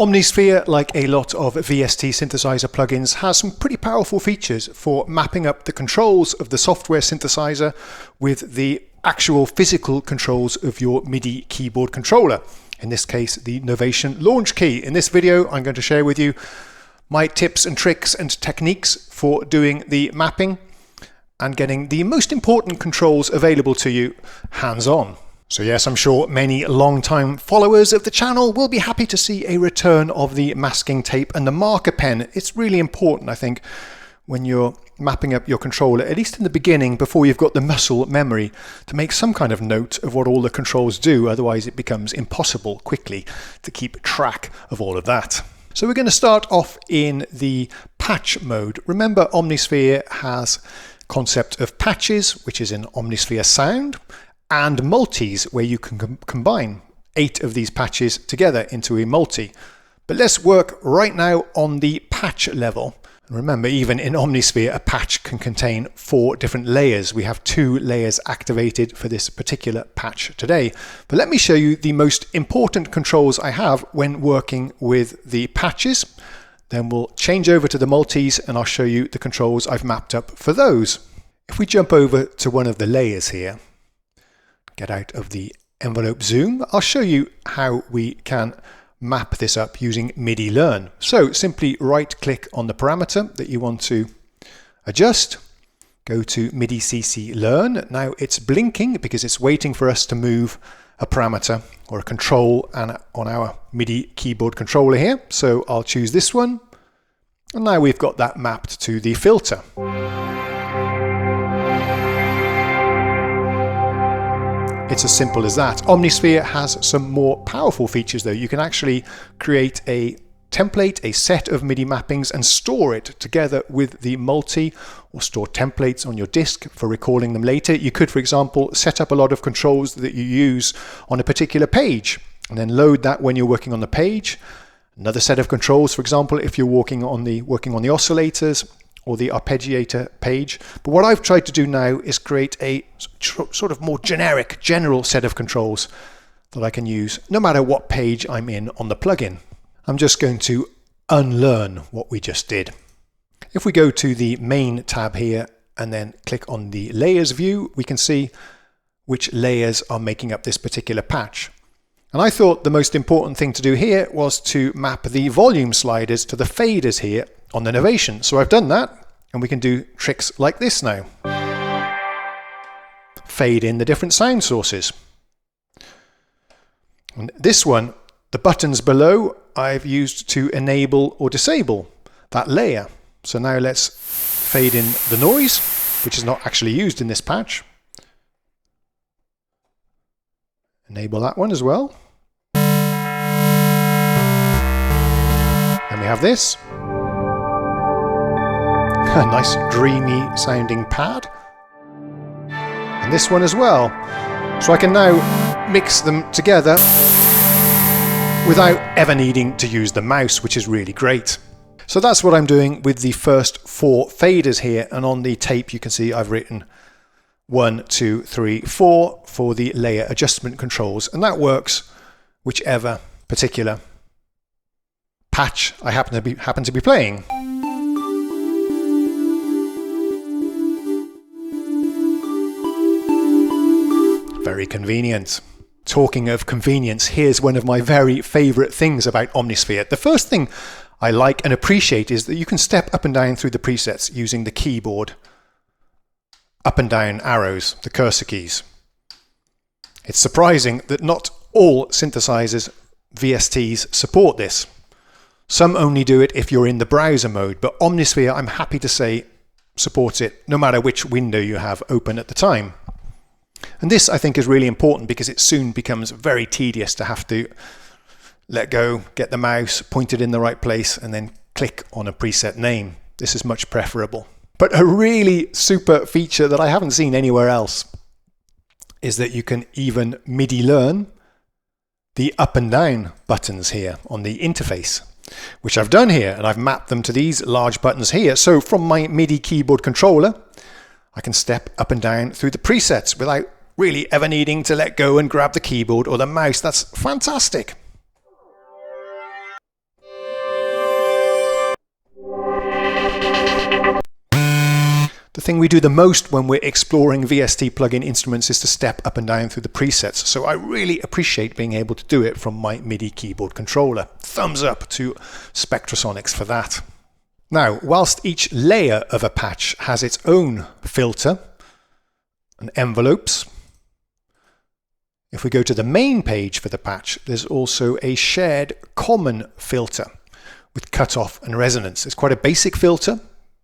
Omnisphere, like a lot of VST synthesizer plugins, has some pretty powerful features for mapping up the controls of the software synthesizer with the actual physical controls of your MIDI keyboard controller. In this case, the Novation Launchkey. In this video, I'm going to share with you my tips and tricks and techniques for doing the mapping and getting the most important controls available to you hands-on. So yes, I'm sure many long-time followers of the channel will be happy to see a return of the masking tape and the marker pen. It's really important, I think, when you're mapping up your controller, at least in the beginning, before you've got the muscle memory, to make some kind of note of what all the controls do. Otherwise it becomes impossible quickly to keep track of all of that. So we're going to start off in the patch mode. Remember, Omnisphere has concept of patches, which is an Omnisphere sound, and multis, where you can combine 8 of these patches together into a multi. But let's work right now on the patch level. And remember, even in Omnisphere, a patch can contain 4 different layers. We have 2 layers activated for this particular patch today. But let me show you the most important controls I have when working with the patches. Then we'll change over to the multis and I'll show you the controls I've mapped up for those. If we jump over to one of the layers here, get out of the envelope zoom, I'll show you how we can map this up using MIDI Learn. So simply right click on the parameter that you want to adjust, go to MIDI CC Learn. Now it's blinking because it's waiting for us to move a parameter or a control on our MIDI keyboard controller here. So I'll choose this one. And now we've got that mapped to the filter. It's as simple as that. Omnisphere has some more powerful features though. You can actually create a template, a set of MIDI mappings, and store it together with the multi, or store templates on your disk for recalling them later. You could, for example, set up a lot of controls that you use on a particular page and then load that when you're working on the page. Another set of controls, for example, if you're working on the oscillators or the arpeggiator page. But what I've tried to do now is create a sort of more generic, general set of controls that I can use no matter what page I'm in on the plugin. I'm just going to unlearn what we just did. If we go to the main tab here and then click on the layers view, we can see which layers are making up this particular patch. And I thought the most important thing to do here was to map the volume sliders to the faders here on the Novation. So I've done that, and we can do tricks like this now. Fade in the different sound sources. And this one, the buttons below, I've used to enable or disable that layer. So now let's fade in the noise, which is not actually used in this patch. Enable that one as well. And we have this. A nice dreamy sounding pad. And this one as well. So I can now mix them together without ever needing to use the mouse, which is really great. So that's what I'm doing with the first 4 faders here. And on the tape you can see I've written 1, 2, 3, 4 for the layer adjustment controls. And that works whichever particular patch I happen to be playing. Very convenient. Talking of convenience, here's one of my very favorite things about Omnisphere. The first thing I like and appreciate is that you can step up and down through the presets using the keyboard up and down arrows, the cursor keys. It's surprising that not all synthesizers, VSTs, support this. Some only do it if you're in the browser mode, but Omnisphere, I'm happy to say, supports it no matter which window you have open at the time. And this, I think, is really important because it soon becomes very tedious to have to let go, get the mouse pointed in the right place, and then click on a preset name. This is much preferable. But a really super feature that I haven't seen anywhere else is that you can even MIDI learn the up and down buttons here on the interface, which I've done here, and I've mapped them to these large buttons here. So from my MIDI keyboard controller, I can step up and down through the presets without really ever needing to let go and grab the keyboard or the mouse. That's fantastic. thing we do the most when we're exploring VST plugin instruments is to step up and down through the presets. So I really appreciate being able to do it from my MIDI keyboard controller. Thumbs up to SPECTRASONICS for that. Now, whilst each layer of a patch has its own filter and envelopes, if we go to the main page for the patch, there's also a shared common filter with cutoff and resonance. It's quite a basic filter,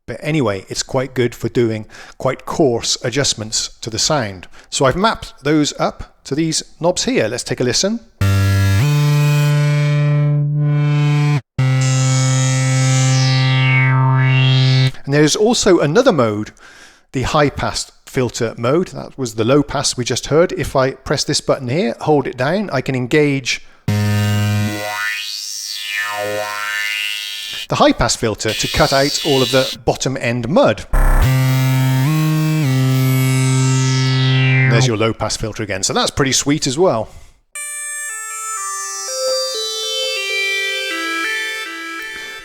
but anyway, it's quite good for doing quite coarse adjustments to the sound. So I've mapped those up to these knobs here. Let's take a listen. And there's also another mode, the high pass filter mode. That was the low pass we just heard. If I press this button here, hold it down, I can engage the high pass filter to cut out all of the bottom end mud. There's your low pass filter again, so that's pretty sweet as well.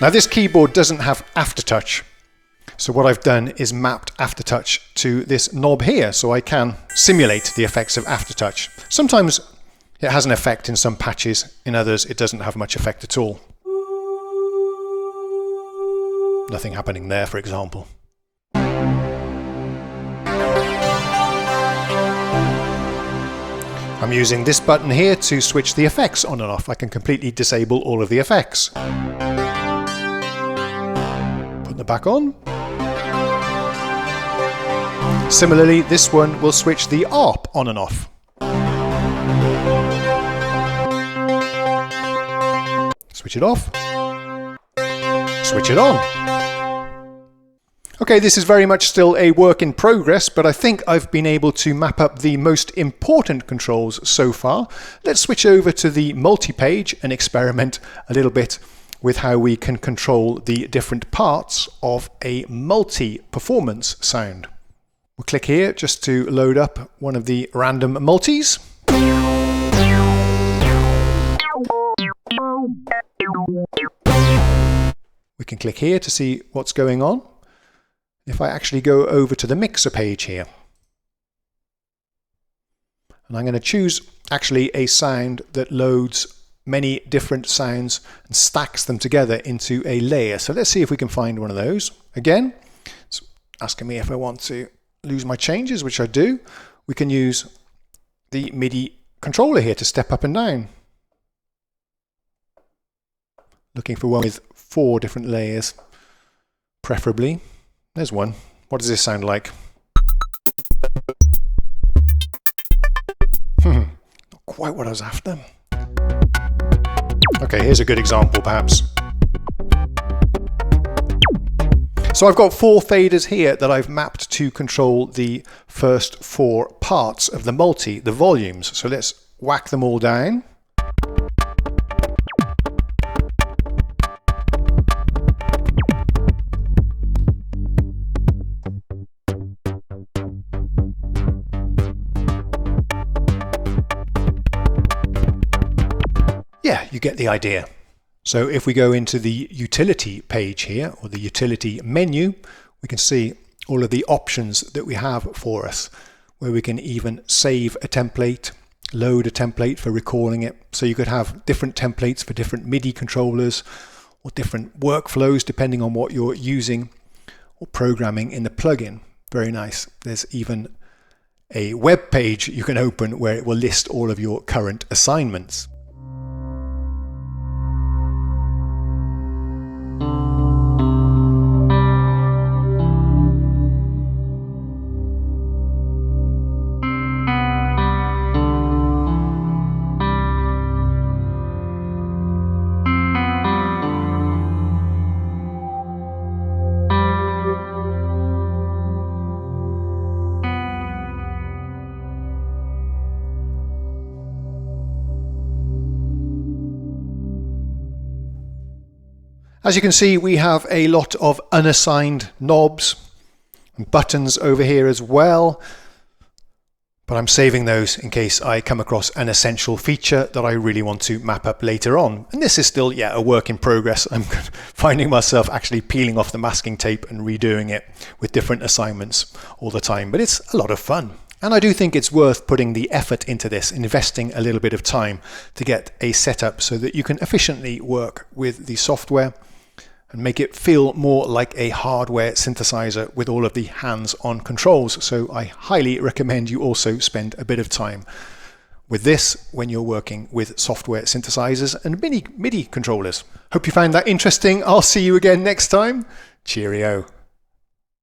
Now this keyboard doesn't have aftertouch, so what I've done is mapped aftertouch to this knob here, so I can simulate the effects of aftertouch. Sometimes it has an effect in some patches, in others it doesn't have much effect at all. Nothing happening there, for example. I'm using this button here to switch the effects on and off. I can completely disable all of the effects. Put them back on. Similarly, this one will switch the ARP on and off. Switch it off. Switch it on. Okay, this is very much still a work in progress, but I think I've been able to map up the most important controls so far. Let's switch over to the multi-page and experiment a little bit with how we can control the different parts of a multi-performance sound. We'll click here just to load up one of the random multis. We can click here to see what's going on. If I actually go over to the mixer page here, and I'm going to choose actually a sound that loads many different sounds and stacks them together into a layer. So let's see if we can find one of those. Again, it's asking me if I want to lose my changes, which I do. We can use the MIDI controller here to step up and down. Looking for one with 4 different layers, preferably. There's one. What does this sound like? Not quite what I was after. Okay, here's a good example, perhaps. So I've got 4 faders here that I've mapped to control the first 4 parts of the multi, the volumes. So let's whack them all down. Yeah, you get the idea. So if we go into the utility page here, or the utility menu, we can see all of the options that we have for us, where we can even save a template, load a template for recalling it. So you could have different templates for different MIDI controllers or different workflows depending on what you're using or programming in the plugin. Very nice. There's even a web page you can open where it will list all of your current assignments. As you can see, we have a lot of unassigned knobs and buttons over here as well, but I'm saving those in case I come across an essential feature that I really want to map up later on. And this is still, yeah, a work in progress. I'm finding myself actually peeling off the masking tape and redoing it with different assignments all the time, but it's a lot of fun. And I do think it's worth putting the effort into this, investing a little bit of time to get a setup so that you can efficiently work with the software and make it feel more like a hardware synthesizer with all of the hands-on controls. So I highly recommend you also spend a bit of time with this when you're working with software synthesizers and MIDI controllers. Hope you found that interesting. I'll see you again next time. Cheerio.